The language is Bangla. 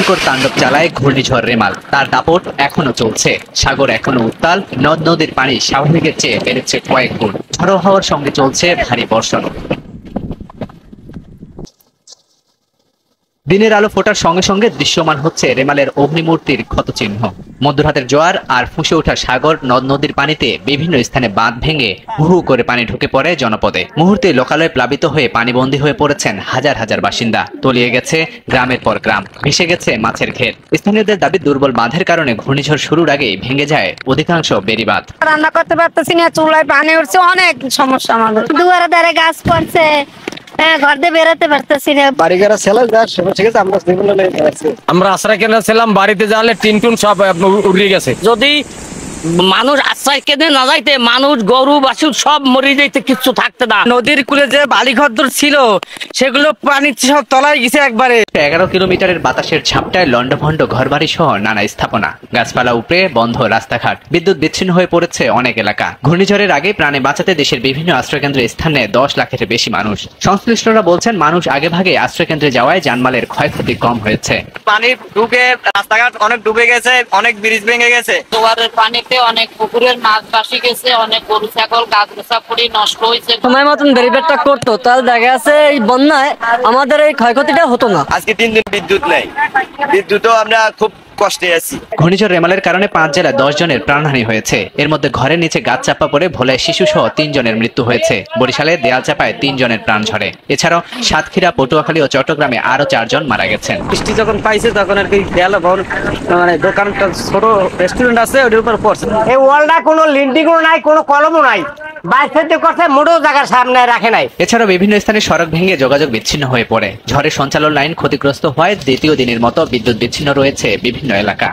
বিস্ময়কর তাণ্ডব চালায় ঘূর্ণিঝড় রেমাল। তার দাপট এখনো চলছে, সাগর এখনো উত্তাল, নদ নদীর পানি স্বাভাবিকের চেয়ে বেড়েছে কয়েক গুণ। ঝড়ো হাওয়ার সঙ্গে চলছে ভারী বর্ষণ। দিনের আলো ফোটার সঙ্গে সঙ্গে দৃশ্যমান হচ্ছে রেমালের অগ্নিমূর্তির ক্ষতচিহ্ন। মধ্যরাতের জোয়ার আর ফুঁসে ওঠা সাগর, নদ নদীর পানিতে বিভিন্ন স্থানে বাঁধ ভেঙে হু হু করে পানি ঢুকে পড়ে জনপদে। মুহূর্তে লোকালয়ে প্লাবিত হয়ে পানিবন্দী হয়ে পড়েছেন হাজার হাজার বাসিন্দা। তলিয়ে গেছে গ্রামের পর গ্রাম, ভেসে গেছে মাছের ঘের। স্থানীয়দের দাবি, দুর্বল বাঁধের কারণে ঘূর্ণিঝড় শুরুর আগেই ভেঙে যায় অধিকাংশ বেড়িবাঁধ। রান্না করতে পারতেছি না, চুলায় পানি উঠছে, অনেক সমস্যা আমাদের। দুয়ারে ধারে গাছ পড়ছে, ঘর দিয়ে বেরোতে পারতেছি না। আমরা আশ্রয় কেন্দ্রে ছিলাম, বাড়িতে যাওয়ালে টিন টুন সব উড়ে গেছে। যদি মানুষ আশ্রয় কেন্দ্রে না যাইতে, মানুষ গরু বাছুর সব মরে যাইতে, কিচ্ছু থাকতে না। নদীর কূলে যে বালিঘর ছিল সেগুলো পানি সব তলায় গেছে একবারে। 11 কিলোমিটারের বাতাসের ঝাপটায় লন্ডভন্ড ঘরবাড়ি সহ নানা স্থাপনা, গাছপালা উপড়ে বন্ধ রাস্তাঘাট, বিদ্যুৎ বিচ্ছিন্ন হয়ে পড়েছে অনেক এলাকা। ঘূর্ণিঝড়ের আগে প্রাণে বাঁচাতে দেশের বিভিন্ন আশ্রয়কেন্দ্রে স্থান নেয় 10 লাখের বেশি মানুষ। সংশ্লিষ্টরা বলছেন, মানুষ আগে ভাগে আশ্রয়কেন্দ্রে যাওয়ায় জানমালের ক্ষয়ক্ষতি কম হয়েছে। পানি ঢুকে রাস্তাঘাট অনেক ডুবে গেছে, অনেক ব্রিজ ভেঙে গেছে। জোয়ারের পানিতে অনেক পুকুরের মাছ ভাসি গেছে, অনেক গরু ছাগল গাছ গোছা পড়ে নষ্ট হয়েছে। সময় মতন ব্যারিকেডটা করতো, তাহলে দেখা যাচ্ছে এই বন্যায় আমাদের এই ক্ষয়ক্ষতিটা হতো না। আজকে 3 দিন বিদ্যুৎ নেই, বিদ্যুৎও আমরা খুব কষ্টে আছি। ঘূর্ণিঝড় রেমালের কারণে 5 জেলায় 10 জনের প্রাণহানি হয়েছে। এর মধ্যে ঘরের নিচে গাছ চাপা পড়ে ভোলায় শিশু সহ 3 জনের মৃত্যু হয়েছে। বরিশালে দেয়াল চাপায় 3 জনের প্রাণ ঝরে। এছাড়াও সাতক্ষীরা, পটুয়াখালী ও চট্টগ্রামে আরো 4 জন মারা গেছেন। বৃষ্টি যখন পাইছে তখন আর কি দেয়াল মানে দোকানটা ছোট রেস্টুরেন্ট আছে ওটার উপর পড়ছে। এই ওয়ালটা কোনো লিন্ডিংও নাই, কোনো কলমও নাই, বাইরে করছে মোটেও জায়গার সামনে রাখে নাই। এছাড়াও বিভিন্ন স্থানে সড়ক ভেঙে যোগাযোগ বিচ্ছিন্ন হয়ে পড়ে। ঝড়ের সঞ্চালন লাইন ক্ষতিগ্রস্ত হওয়ায় দ্বিতীয় দিনের মতো বিদ্যুৎ বিচ্ছিন্ন রয়েছে বিভিন্ন এলাকা।